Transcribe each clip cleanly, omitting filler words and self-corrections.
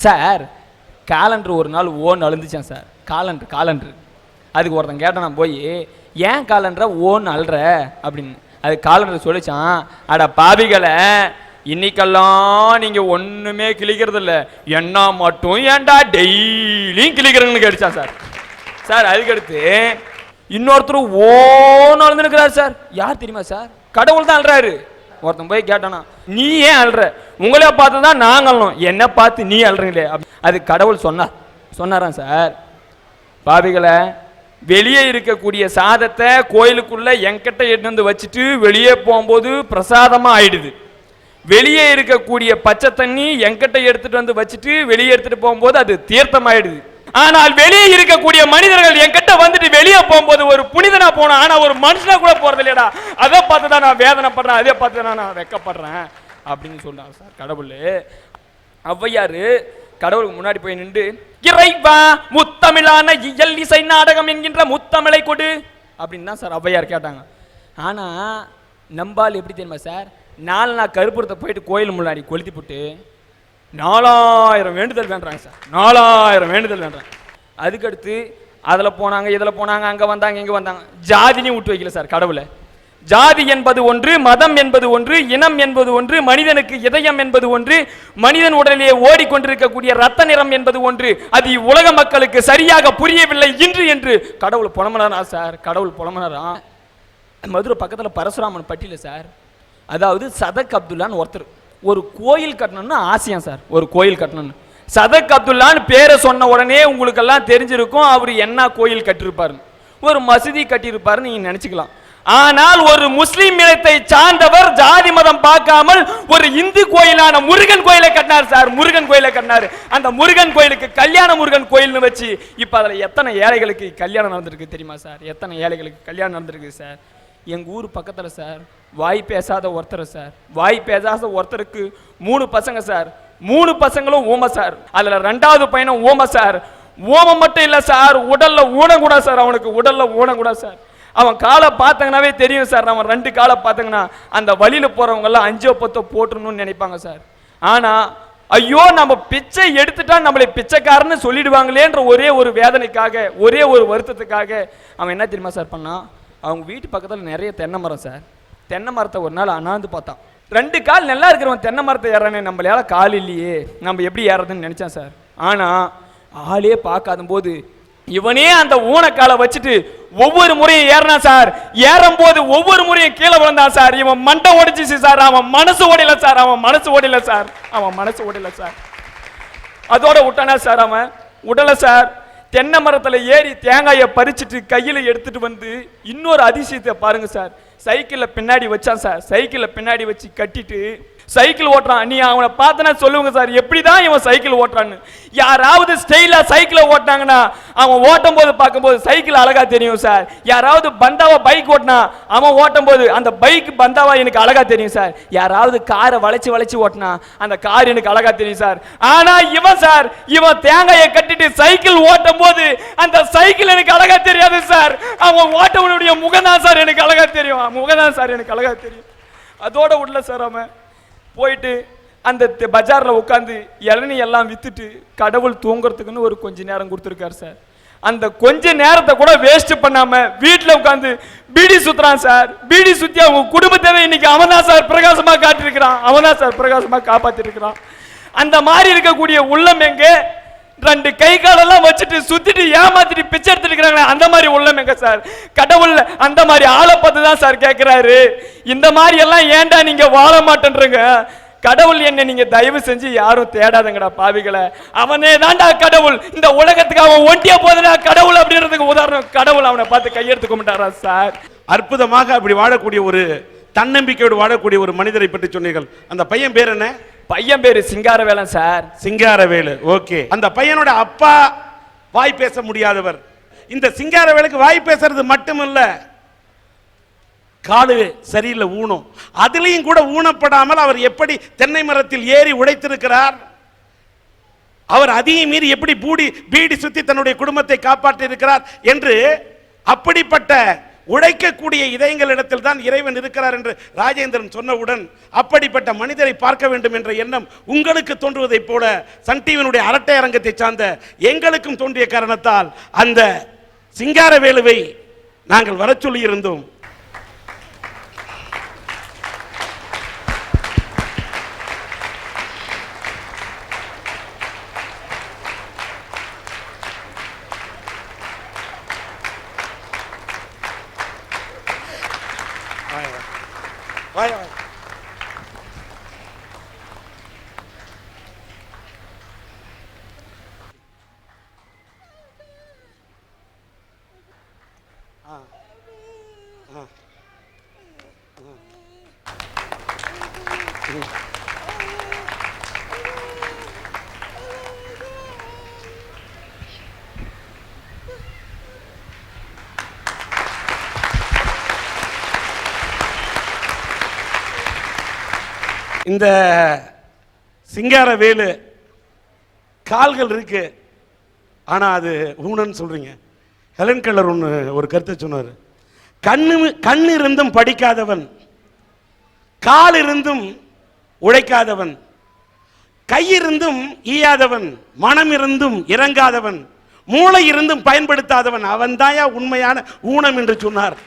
Sir calendar ஒரு நாள் ஓன்னு அழுந்துச்சேன் சார். காலண்டர் அதுக்கு ஒருத்தன் கேட்டான், நான் போய் ஏன் காலண்டரை ஓன்னு அழுற அப்படின்னு. அது காலண்டர் சொல்லிச்சான், அட பாவிகளை, இன்னைக்கெல்லாம் நீங்க ஒண்ணுமே கிளிக்கிறது இல்லை, என்ன மட்டும் ஏன்டா டெய்லியும் கிளிக்கிறங்கன்னு கேட்டுச்சான் சார். சார் அதுக்கடுத்து இன்னொருத்தர் ஓன்னு அழுந்துருக்கிறார் சார். யார் தெரியுமா சார்? கடவுள் தான் அழுறாரு. ஒருத்தன் போய் கேட்டானா, நீ ஏன் அழுற? உங்களே பார்த்து தான் நாங்கள் அழணும், என்ன பார்த்து நீ அழுறீங்களே. அது கடவுள் சொன்னாராம் சார், பாவிகளை, வெளியே இருக்கக்கூடிய சாதத்தை கோயிலுக்குள்ள என்கிட்ட எடுத்து வந்து வச்சுட்டு வெளியே போகும்போது பிரசாதமா ஆயிடுது. வெளியே இருக்கக்கூடிய பச்சை தண்ணி என்கிட்ட எடுத்துட்டு வந்து வச்சுட்டு வெளியே எடுத்துட்டு போகும்போது அது தீர்த்தம் ஆயிடுது. ஆனால் வெளியே இருக்கக்கூடிய மனிதர்கள் என்கிட்ட வந்துட்டு வெளியே போகும்போது ஒரு புனிதனா போனோம், ஆனா ஒரு மனுஷனா கூட போறது இல்லையடா. அதை பார்த்து தான் நான் வேதனைப்படுறேன், அதே பார்த்து தான் நான் வெக்கப்படுறேன் அப்படின்னு சொல்றாங்க சார் கடவுள். ஔவையாரு கடவுளுக்கு முன்னாடி போய் நின்று, இறைவா முத்தமிழான இயல் இசை நாடகம் என்கின்ற முத்தமிழை கொடு அப்படின்னு தான் சார் ஔவையார் கேட்டாங்க. ஆனா நம்பால் எப்படி தெரியுமா சார், 4 நாள் கருப்புறத்தை போயிட்டு கோயில் முன்னாடி கொளுத்தி போட்டு 4000 வேண்டுதல் வேண்டாங்க சார். 4000 வேண்டுதல் வேண்டாங்க. அதுக்கடுத்து அதில் போனாங்க, இதில் போனாங்க, அங்கே வந்தாங்க, இங்கே வந்தாங்க. ஜாதினையும் விட்டு வைக்கல சார் கடவுளை. ஜாதி என்பது ஒன்று, மதம் என்பது ஒன்று, இனம் என்பது ஒன்று, மனிதனுக்கு இதயம் என்பது ஒன்று, மனிதன் உடலிலே ஓடிக்கொண்டிருக்கக்கூடிய ரத்த நிறம் என்பது ஒன்று. அது உலக மக்களுக்கு சரியாக புரியவில்லை இன்று என்று கடவுள் புலம்புனாரா சார். கடவுள் புலம்புனாரா. மதுரை பக்கத்தில் பரசுராமன் பட்டியல சார், அதாவது சதக் அப்துல்லான்னு ஒருத்தர் ஒரு கோயில் கட்டணும்னு ஆசையா சார். ஒரு கோயில் கட்டணும்னு சதக் அப்துல்லான்னு பேரை சொன்ன உடனே உங்களுக்கு எல்லாம் தெரிஞ்சிருக்கும் அவர் என்ன கோயில் கட்டிருப்பாரு. ஒரு மசூதி கட்டியிருப்பாருன்னு நீங்க நினைச்சுக்கலாம். ஆனால் ஒரு முஸ்லிம் இனத்தை சார்ந்தவர் ஜாதி மதம் பார்க்காமல் ஒரு இந்து கோயிலான முருகன் கோயிலை கட்டினார் சார். முருகன் கோயிலை கட்டினார். அந்த முருகன் கோயிலுக்கு கல்யாண முருகன் கோயில்னு வச்சு இப்ப அதுல எத்தனை ஏழைகளுக்கு கல்யாணம் நடந்திருக்கு தெரியுமா சார்? எத்தனை ஏழைகளுக்கு கல்யாணம் நடந்திருக்கு சார். எங்க ஊர் பக்கத்துல சார் வாய் பேசாத ஒருத்தர் சார், வாய் பேசாத ஒருத்தருக்கு 3 பசங்க சார். 3 பசங்களும் ஊமை சார். அதுல 2வது பையனும் ஊமை சார். ஊமை மட்டும் இல்ல சார், உடல்ல ஊனம் கூட சார். அவனுக்கு உடல்ல ஊனம் கூட சார். அவன் காலை பார்த்தங்கனாவே தெரியும் சார். அவன் 2 காலை பார்த்தங்கன்னா அந்த வழியில போறவங்க எல்லாம் 5 10 போட்டுறணும்னு நினைப்பாங்க சார். ஆனா ஐயோ நம்ம பிச்சை எடுத்துட்டா நம்மளை பிச்சைக்காரன்னு சொல்லிடுவாங்களேன்ற ஒரே ஒரு வேதனைக்காக, ஒரே ஒரு வருத்தத்துக்காக அவன் என்ன தெரியுமா சார் பண்ணான்? அவங்க வீட்டு பக்கத்தில் நிறைய தென்னை மரம் சார். தென்னை மரத்தை ஒரு நாள் அண்ணாந்து பார்த்தான். 2 கால் நல்லா இருக்கிறவன் தென்னை மரத்தை ஏறானே, நம்மளால கால் இல்லையே, நம்ம எப்படி ஏறதுன்னு நினைச்சான் சார். ஆனா ஆளே பார்க்காத போது இவனே அந்த ஊனக்காலை வச்சுட்டு ஒவ்வொரு முறையும் ஏறினா சார். ஏறும் போது ஒவ்வொரு முறையும் கீழே விழுந்தான் சார். இவன் மண்டை ஓடிச்சு சார். அவன் மனசு ஓடல சார். அவன் மனசு ஓடல சார். அவன் மனசு ஓடல சார். அதோட விட்டானா சார். அவன் உடல சார். தென்னை மரத்துல ஏறி தேங்காயை பறிச்சுட்டு கையில எடுத்துட்டு வந்து இன்னொரு அதிசயத்தை பாருங்க சார். சைக்கிள்ல பின்னாடி வச்சான் சார். சைக்கிள்ல பின்னாடி வச்சு கட்டிட்டு சைக்கிள் ஓட்டுறான். நீ அவனை பார்த்தனா சொல்லுங்க சார், எப்படிதான் இவன் சைக்கிள் ஓட்டுறான்னு. யாராவது ஸ்டைலா சைக்கிளை ஓட்டினாங்கன்னா அவன் ஓட்டும் போது பார்க்கும்போது சைக்கிள் அழகா தெரியும் சார். யாராவது பந்தாவா பைக் ஓட்டினா அவன் ஓட்டும் போது அந்த பைக் பந்தாவா எனக்கு அழகா தெரியும் சார். யாராவது காரை வளைச்சு வளைச்சு ஓட்டினா அந்த கார் எனக்கு அழகா தெரியும் சார். ஆனா இவன் சார், இவன் தேங்காயை கட்டிட்டு சைக்கிள் ஓட்டும் போது அந்த சைக்கிள் எனக்கு அழகா தெரியாது சார். அவன் ஓட்டவனுடைய முகம் தான் சார் எனக்கு அழகா தெரியும். முகம் தான் சார் எனக்கு அழகா தெரியும். அதோட உள்ள சார் அவன் போயிட்டு அந்த பஜார்ல உட்காந்து இளநீ எல்லாம் வித்துட்டு கடவுள் தூங்குறதுக்குன்னு ஒரு கொஞ்ச நேரம் கொடுத்துருக்காரு சார். அந்த கொஞ்ச நேரத்தை கூட வேஸ்ட் பண்ணாம வீட்டுல உட்காந்து பீடி சுத்துறான் சார். பீடி சுத்தி அவங்க குடும்பத்தை இன்னைக்கு அவன் தான் சார் பிரகாசமா காட்டிருக்கிறான். அவன் தான் சார் பிரகாசமா காப்பாத்திருக்கிறான். அந்த மாதிரி இருக்கக்கூடிய உள்ளம் எங்க? 2 கை காலெல்லாம் வச்சுட்டு சுத்திட்டு ஏமாத்திட்டு பிச்சை எடுத்துட்டு இருக்கிறாங்க. அந்த மாதிரி உள்ளம் எங்க சார்? கடவுள் அந்த மாதிரி ஆளை பார்த்து தான் சார் கேட்கிறாரு, இந்த மாதிரி எல்லாம் ஏன்டா நீங்க வாழ மாட்டேன்றீங்க? கடவுள் என்ன நீங்க தயவு செஞ்சு யாரும் தேடாதங்கடா பாவிகளை. அவனே தான்டா கடவுள். இந்த உலகத்துக்கு அவன் ஒண்டியா போதுனா கடவுள் அப்படின்றதுக்கு உதாரணம். கடவுள் அவனை பார்த்து கையெடுத்து கும்பிட்டாரா சார்? அற்புதமாக அப்படி வாழக்கூடிய ஒரு தன்னம்பிக்கையோடு வாழக்கூடிய ஒரு மனிதரை பற்றி சொன்னீர்கள். அந்த பையன் பேர் என்ன? பையன் பேரு சிங்காரவேலன் சார். சிங்காரவேலு. ஓகே. அந்த பையனோட அப்பா வாய் பேச முடியாதவர். இந்த சிங்காரவேலுக்கு வாய் பேசுறது மட்டுமல்ல, காலு சரியில்லை, ஊனம். அதுலயும் கூட ஊனப்படாமல் அவர் எப்படி தென்னை மரத்தில் ஏறி உடைத்திருக்கிறார். அவர் அதையும் மீறி எப்படி பீடி சுத்தி தன்னுடைய குடும்பத்தை காப்பாற்றி இருக்கிறார் என்று அப்படிப்பட்ட உழைக்கக்கூடிய இதயங்களிடத்தில் தான் இறைவன் இருக்கிறார் என்று ராஜேந்திரன் சொன்னவுடன் அப்படிப்பட்ட மனிதரை பார்க்க வேண்டும் என்ற எண்ணம் உங்களுக்கு தோன்றுவதைப் போல சன் டிவியினுடைய அரட்டை அரங்கத்தை சார்ந்த எங்களுக்கும் தோன்றிய காரணத்தால் அந்த சிங்காரவேலுவை நாங்கள் வர சொல்லி இருந்தோம். இந்த சிங்காரவேலு கால்கள் இருக்கு, ஆனா அது ஊனன்னு சொல்றீங்க. ஹெலன் கெல்லர் ஒரு கருத்தை சொன்னார். கண்ணு இருந்தும் படிக்காதவன், கால் இருந்தும் உழைக்காதவன், கையிருந்தும் ஈயாதவன், மனம் இருந்தும் இறங்காதவன், மூளை இருந்தும் பயன்படுத்தாதவன், அவன் தாயா உண்மையான ஊனம் என்று சொன்னார்.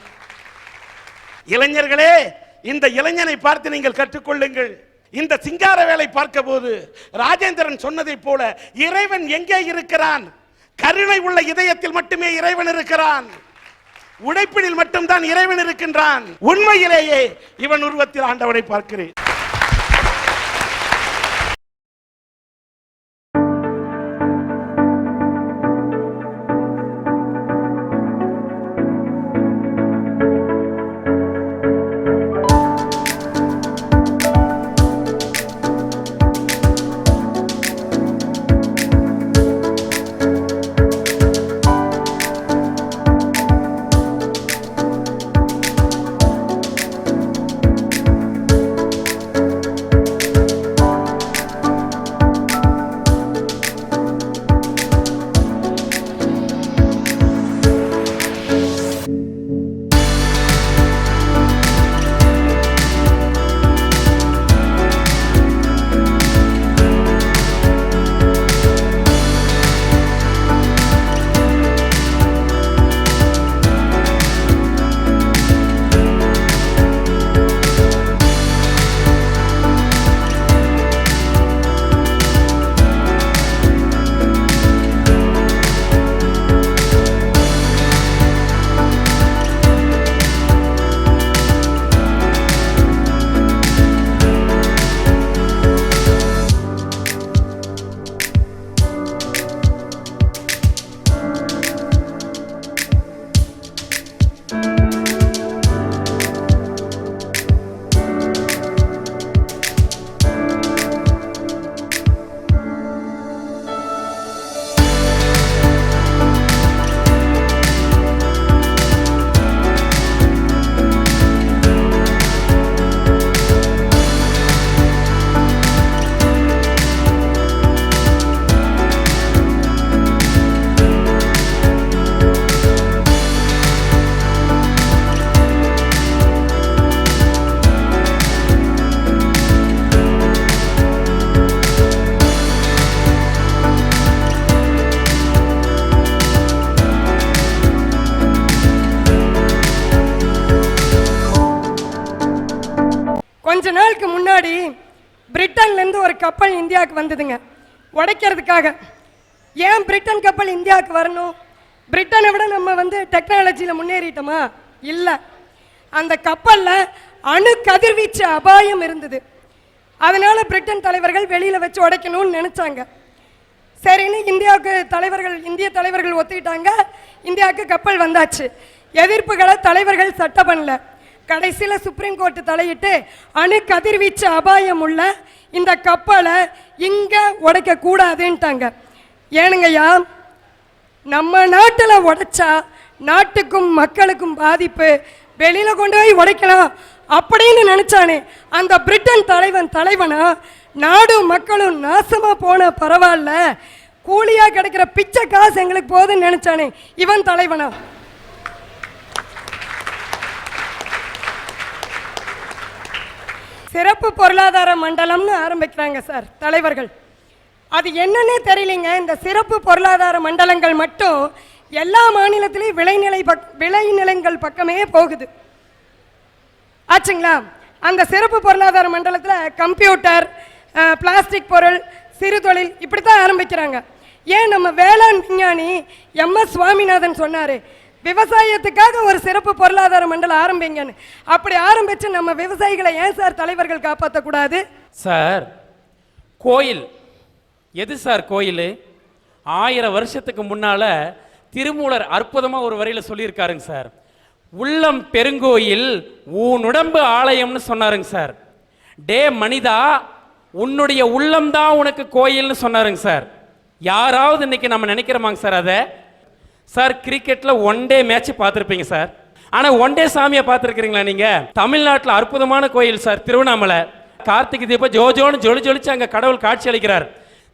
இளைஞர்களே, இந்த இளைஞனை பார்த்து நீங்கள் கற்றுக்கொள்ளுங்கள். இந்த சிங்காரவேலை பார்க்க போது ராஜேந்திரன் சொன்னதை போல இறைவன் எங்கே இருக்கிறான்? கருணை உள்ள இதயத்தில் மட்டுமே இறைவன் இருக்கிறான். உழைப்பினில் மட்டும்தான் இறைவன் இருக்கின்றான். உண்மையிலேயே இவன் உருவத்தில் ஆண்டவனை பார்க்கிறேன். கொஞ்ச நாளுக்கு முன்னாடி பிரிட்டன்லேருந்து ஒரு கப்பல் இந்தியாவுக்கு வந்ததுங்க உடைக்கிறதுக்காக. ஏன் பிரிட்டன் கப்பல் இந்தியாவுக்கு வரணும்? பிரிட்டனை விட நம்ம டெக்னாலஜியில் முன்னேறிட்டோமா? இல்லை. அந்த கப்பலில் அணு கதிர்வீச்சு அபாயம் இருந்தது. அதனால் பிரிட்டன் தலைவர்கள் வெளியில் வச்சு உடைக்கணும்னு நினச்சாங்க. சரின்னு இந்திய தலைவர்கள் ஒத்துக்கிட்டாங்க. இந்தியாவுக்கு கப்பல் வந்தாச்சு. எதிர்ப்புகளை தலைவர்கள் சட்டம் பண்ணல. கடைசியில் சுப்ரீம் கோர்ட்டு தலையிட்டு அணு கதிர்வீச்சு அபாயம் உள்ள இந்த கப்பலை இங்கே உடைக்க கூடாதுன்ட்டாங்க. ஏனுங்கய்யா, நம்ம நாட்டில் உடைச்சா நாட்டுக்கும் மக்களுக்கும் பாதிப்பு, வெளியில் கொண்டு போய் உடைக்கலாம் அப்படின்னு நினச்சானே அந்த பிரிட்டன் தலைவனா நாடும் மக்களும் நாசமாக போன பரவாயில்ல, கூலியாக கிடைக்கிற பிச்சை காசு எங்களுக்கு போதுன்னு நினச்சானே இவன் தலைவனா? சிறப்பு பொருளாதார மண்டலம்னு ஆரம்பிக்கிறாங்க சார் தலைவர்கள். அது என்னன்னே தெரியலைங்க. இந்த சிறப்பு பொருளாதார மண்டலங்கள் மட்டும் எல்லா மாநிலத்திலையும் விளைநிலங்கள் பக்கமே போகுது ஆச்சுங்களா. அந்த சிறப்பு பொருளாதார மண்டலத்தில் கம்ப்யூட்டர், பிளாஸ்டிக் பொருள், சிறு தொழில் இப்படி தான் ஆரம்பிக்கிறாங்க. ஏன் நம்ம வேளாண் விஞ்ஞானி MS சுவாமிநாதன் சொன்னார், விவசாயத்துக்காக ஒரு சிறப்பு பொருளாதார மண்டலம் ஆரம்பிங்கன்னு. அப்படி ஆரம்பித்து நம்ம விவசாயிகளை ஏன் சார் தலைவர்கள் காப்பாற்றக்கூடாது? சார் கோயில் எது சார் கோயில்? 1000 வருஷத்துக்கு முன்னால திருமூலர் அற்புதமாக ஒரு வரியில் சொல்லியிருக்காருங்க சார். உள்ளம் பெருங்கோயில் உன்னுடம்பு ஆலயம்னு சொன்னாருங்க சார். டே மனிதா, உன்னுடைய உள்ளம் தான் உனக்கு கோயில்னு சொன்னாருங்க சார். யாராவது இன்னைக்கு நம்ம நினைக்கிறோமாங்க சார் அதை? சார் கிரிக்கெட்டில் 1 டே மேட்ச் பார்த்துருப்பீங்க சார். ஆனால் 1 டே சாமியை பார்த்துருக்கிறீங்களா நீங்கள்? தமிழ்நாட்டில் அற்புதமான கோயில் சார் திருவண்ணாமலை. கார்த்திகை தீபம் ஜோஜோன்னு ஜொலிச்சு அங்கே கடவுள் காட்சி அளிக்கிறார்.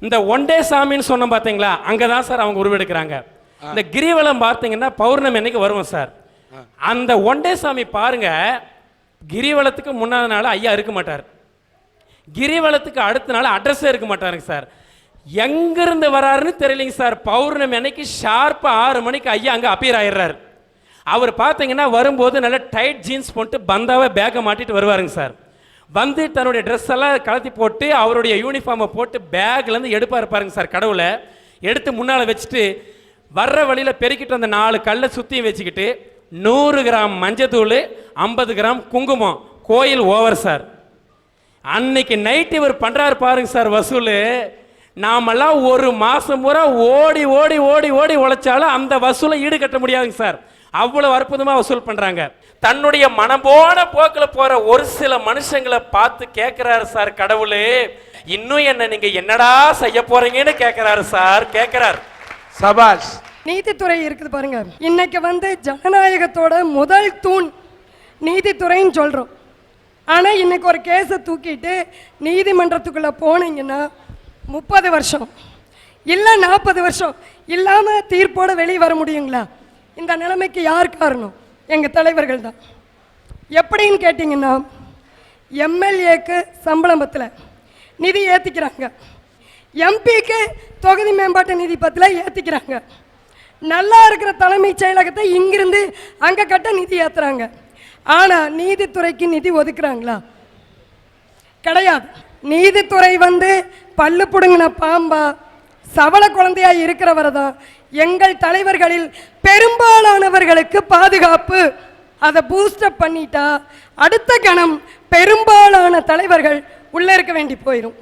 இந்த 1 டே சாமின்னு சொன்னோம் பார்த்தீங்களா, அங்கே தான் சார் அவங்க உருவெடுக்கிறாங்க. இந்த கிரிவலம் பார்த்தீங்கன்னா பௌர்ணமி அன்னைக்கு வருவோம் சார். அந்த 1 டே சாமி பாருங்க, கிரிவலத்துக்கு முன்னாடி நாள் ஐயா இருக்க மாட்டார், கிரிவலத்துக்கு அடுத்த நாள் அட்ரஸே இருக்க மாட்டாருங்க சார். எங்கிருந்து வராருன்னு தெரியலைங்க சார். பௌர்ணமி அன்னைக்கு ஷார்ப்பா 6 மணிக்கு ஐயா அங்கே அப்பியர் ஆயிடுறாரு. அவர் பார்த்தீங்கன்னா வரும்போது நல்ல டைட் ஜீன்ஸ் போட்டு பந்தாவை பேக்கை மாட்டிட்டு வருவாருங்க சார். வந்து தன்னுடைய ட்ரெஸ் எல்லாம் கலத்தி போட்டு அவருடைய யூனிஃபார்மை போட்டு பேக்லேருந்து எடுப்பார் பாருங்க சார். கடவுளை எடுத்து முன்னால் வச்சுட்டு வர்ற வழியில் பெருக்கிட்டு அந்த 4 கல்லை சுற்றியும் வச்சுக்கிட்டு 100 கிராம் மஞ்சத்தூள், 50 கிராம் குங்குமம், கோயில் ஓவர் சார். அன்னைக்கு நைட்டு இவர் பண்ணுறாரு பாருங்க சார் வசூல். நாமெல்லாம் ஒரு மாதம் பூரா ஓடி ஓடி ஓடி ஓடி உழைச்சாலும் அந்த வசூலை ஈடு கட்ட முடியாதுங்க சார். அவ்வளவு அற்புதமாக வசூல் பண்ணுறாங்க. தன்னுடைய மனம்போன போக்கில் போகிற ஒரு சில மனுஷங்களை பார்த்து கேட்குறாரு சார் கடவுள், இன்னும் என்ன நீங்கள் என்னடா செய்ய போறீங்கன்னு கேட்குறாரு சார். கேட்குறாரு. சபாஷ். நீதித்துறை இருக்குது பாருங்க. இன்னைக்கு வந்து ஜனநாயகத்தோட முதல் தூண் நீதித்துறைன்னு சொல்கிறோம். ஆனால் இன்னைக்கு ஒரு கேஸை தூக்கிட்டு நீதிமன்றத்துக்குள்ளே போனீங்கன்னா 30 வருஷம் இல்லை 40 வருஷம் இல்லாமல் தீர்ப்போட வெளியே வர முடியுங்களா? இந்த நிலைமைக்கு யார் காரணம்? எங்கள் தலைவர்கள் தான். எப்படின்னு கேட்டிங்கன்னா, எம்எல்ஏக்கு சம்பளத்தில் நிதி ஏற்றிக்கிறாங்க, எம்பிக்கு தொகுதி மேம்பாட்டு நிதி பத்தில் ஏற்றிக்கிறாங்க, நல்லா இருக்கிற தலைமைச் செயலகத்தை இங்கிருந்து அங்கே கட்ட நிதி ஏற்றுறாங்க. ஆனால் நீதித்துறைக்கு நிதி ஒதுக்குறாங்களா? கிடையாது. நீதித்துறை வந்து பல்லு புடுங்கின பாம்பா சவள குழந்தையா இருக்கிறவரை தான் எங்கள் தலைவர்களில் பெரும்பாலானவர்களுக்கு பாதுகாப்பு. அதை பூஸ்டப் பண்ணிட்டா அடுத்த கணம் பெரும்பாலான தலைவர்கள் உள்ளே இருக்க வேண்டி போயிடும்.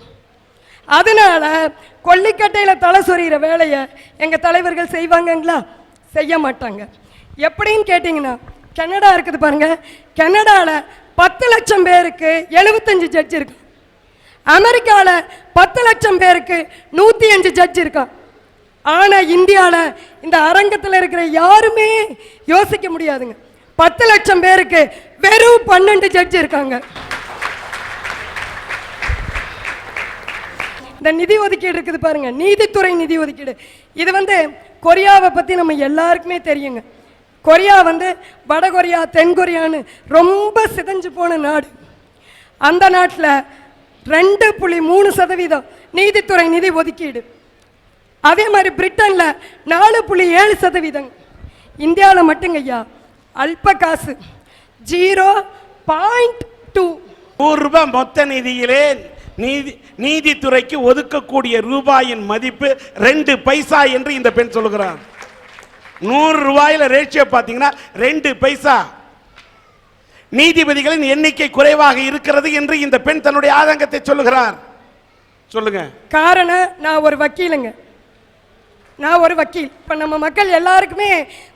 அதனால கொல்லிக்கட்டையில் தலை சொறிகிற வேலையை எங்கள் தலைவர்கள் செய்வாங்கங்களா? செய்ய மாட்டாங்க. எப்படின்னு கேட்டிங்கன்னா, கனடா இருக்குது பாருங்க. கனடாவில் 10 லட்சம் பேருக்கு 75 ஜட்ஜ் இருக்கு. அமெரிக்காவில் 10 லட்சம் பேருக்கு 105 ஜட்ஜ் இருக்கா. ஆனால் இந்தியாவில் இந்த அரங்கத்தில் இருக்கிற யாருமே யோசிக்க முடியாதுங்க. 10 லட்சம் பேருக்கு வெறும் 12 ஜட்ஜ் இருக்காங்க. இந்த நிதி ஒதுக்கீடு இருக்குது பாருங்க, நீதித்துறை நிதி ஒதுக்கீடு. இது வந்து கொரியாவை பற்றி நம்ம எல்லாருக்குமே தெரியுங்க. கொரியா வந்து வட கொரியா தென் கொரியான்னு ரொம்ப சிதைஞ்சு போன நாடு. அந்த நாட்டில் 2.3% நீதித்துறை நிதி ஒதுக்கீடு. அதே மாதிரி பிரிட்டனில் 4.7%. இந்தியாவில் மட்டுங்க ஐயா அல்ப காசு 0.2. 100 ரூபாய் மொத்த நிதியிலே நீதித்துறைக்கு ஒதுக்கக்கூடிய ரூபாயின் மதிப்பு 2 பைசா என்று இந்த பெண் சொல்லுகிறார். 100 ரூபாயில ரேஷியோ பார்த்தீங்கன்னா 2 பைசா. நீதிபதிகளின் எண்ணிக்கை குறைவாக இருக்கிறது என்று இந்த பெண் தன்னுடைய ஆதங்கத்தை சொல்லுகிறார். சொல்லுங்க. காரணம், நான் ஒரு வக்கீலுங்க. இப்போ நம்ம மக்கள் எல்லாருக்குமே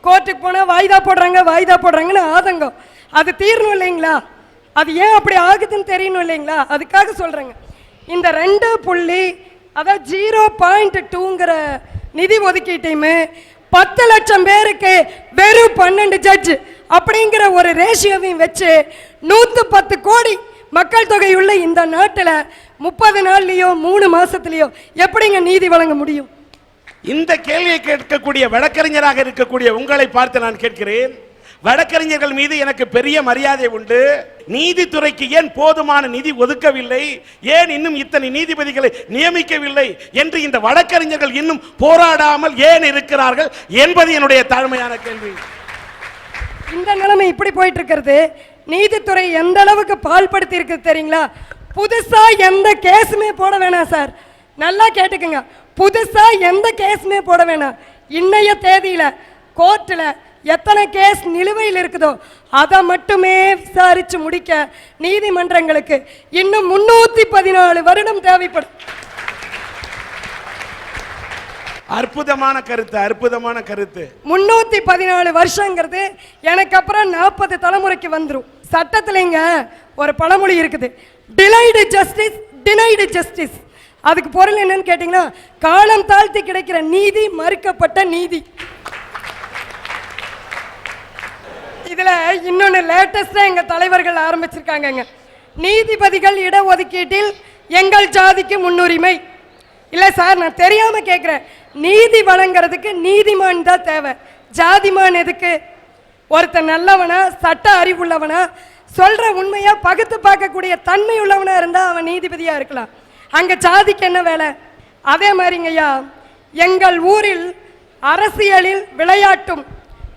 கோர்ட்டுக்கு போனால் வாய்தா போடுறாங்கன்னு ஆதங்கம். அது தீரணும் இல்லைங்களா? அது ஏன் அப்படி ஆகுதுன்னு தெரியணும் இல்லைங்களா? அதுக்காக சொல்கிறேங்க. இந்த 0.2ங்கிற நிதி ஒதுக்கீட்டையுமே 10 லட்சம் பேருக்கு வெறும் 12 ஜட்ஜ் அப்படிங்கிற ஒரு ரேஷியோவையும் வச்சு 110 கோடி மக்கள் தொகை உள்ள இந்த நாட்டில் 30 நாள்லையோ 3 மாசத்துலையோ எப்படிங்க நீதி வழங்க முடியும்? இந்த கேள்வியை கேட்கக்கூடிய வழக்கறிஞராக இருக்கக்கூடிய உங்களை பார்த்து நான் கேட்கிறேன், வழக்கறிஞர்கள் மீது எனக்கு பெரிய மரியாதை உண்டு. நீதித்துறைக்கு ஏன் போதுமான நிதி ஒதுக்கவில்லை, ஏன் இன்னும் இத்தனை நீதிபதிகளை நியமிக்கவில்லை என்று இந்த வழக்கறிஞர்கள் இன்னும் போராடாமல் ஏன் இருக்கிறார்கள் என்பது என்னுடைய தாழ்மையான கேள்வி. இந்த நிலைமை இப்படி போயிட்டு இருக்கிறது. நீதித்துறை எந்த அளவுக்கு பால்படுத்தி இருக்கு தெரியுங்களா? புதுசா எந்த கேஸுமே போட வேணாம் சார், நல்லா கேட்டுக்குங்க. புதுசா எந்த கேஸுமே போட வேணாம். இன்னைய தேதியில கோர்ட்ல எத்தனை கேஸ் நிலுவையில் இருக்குதோ அதை மட்டுமே விசாரிச்சு முடிக்க நீதிமன்றங்களுக்கு இன்னும் 314 வருடம் தேவைப்படும். அற்புதமான கருத்து, அற்புதமான கருத்து. 314 வருஷங்கிறது எனக்கு அப்புறம் 40 தலைமுறைக்கு வந்துடும். சட்டத்திலேங்க ஒரு பழமொழி இருக்குது, டிலைடு ஜஸ்டிஸ் டினைடு ஜஸ்டிஸ். அதுக்கு பொருள் என்னன்னு கேட்டீங்கன்னா, காலம் தாழ்த்தி கிடைக்கிற நீதி மறுக்கப்பட்ட நீதி. இதுல இன்னொன்னு லேட்டஸ்டா எங்க தலைவர்கள் ஆரம்பிச்சிருக்காங்க, நீதிபதிகள் இடஒதுக்கீட்டில் எங்கள் ஜாதிக்கு முன்னுரிமை. இல்ல சார், நான் தெரியாம கேட்கிறேன், நீதி வழங்குறதுக்கு நீதிமான் தான் தேவை, ஜாதிமான் எதுக்கு? ஒருத்தன் நல்லவனா, சட்ட அறிவுள்ளவனா, சொல்ற உண்மையா பகுத்து பார்க்கக்கூடிய தன்மை உள்ளவனா இருந்தா அவன் நீதிபதியா இருக்கலாம். அங்க ஜாதிக்கு என்ன வேலை? அதே மாதிரிங்கய்யா, எங்கள் ஊரில் அரசியலில் விளையாட்டும்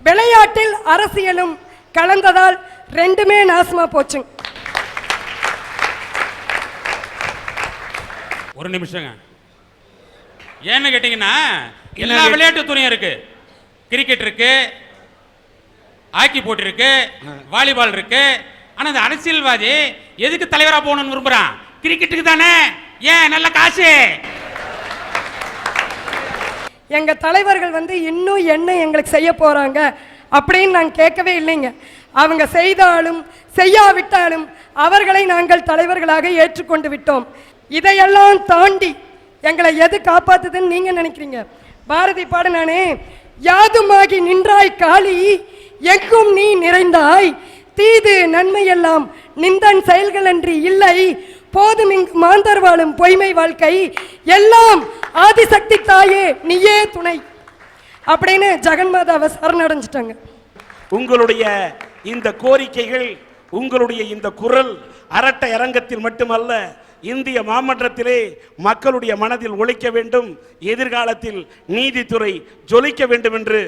விளையாட்டில் அரசியலும் கலந்ததால் ரெண்டுமே நாசமா போச்சுங்க. ஒரு நிமிஷங்க, ஏன்னு கேட்டீங்கன்னா எல்லா விளையாட்டு துறையும் இருக்கு. கிரிக்கெட் இருக்கு, ஹாக்கி போட்டி இருக்கு, வாலிபால் இருக்கு. ஆனா இந்த அரசியல்வாதி எதுக்கு தலைவரா போகணும்னு விரும்புறான்? கிரிக்கெட்டுக்கு தானே. ஏன்? நல்ல காசு. எங்க தலைவர்கள் இன்னும் என்ன எங்களுக்கு செய்ய போறாங்க அப்படின்னு நான் கேட்கவே இல்லைங்க. அவங்க செய்தாலும் செய்யாவிட்டாலும் அவர்களை நாங்கள் தலைவர்களாக ஏற்றுக்கொண்டு விட்டோம். இதையெல்லாம் தாண்டி எங்களை எது காப்பாத்துதுன்னு நீங்க நினைக்கிறீங்க? பாரதி பாடினானே, யாதுமாகி நின்றாய் காளி எங்கும் நீ நிறைந்தாய், தீது நன்மையெல்லாம் நிந்தன் செயல்கள் அன்றி இல்லை, போதும் இங்கு மாந்தர் வாழும் பொய்மை வாழ்க்கை, எல்லாம் ஆதிசக்தி தாயே நீயே துணை அப்படின்னு ஜெகன்மாதாவை சரணடைஞ்சிட்டாங்க. உங்களுடைய இந்த கோரிக்கைகள், உங்களுடைய இந்த குரல் அரட்ட அரங்கத்தில் மட்டுமல்ல, இந்திய மாமன்றத்திலே மக்களுடைய மனதில் ஒலிக்க வேண்டும். எதிர்காலத்தில் நீதித்துறை ஜொலிக்க வேண்டும் என்று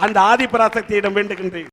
அந்த ஆதிபராசக்தியிடம் வேண்டுகின்றேன்.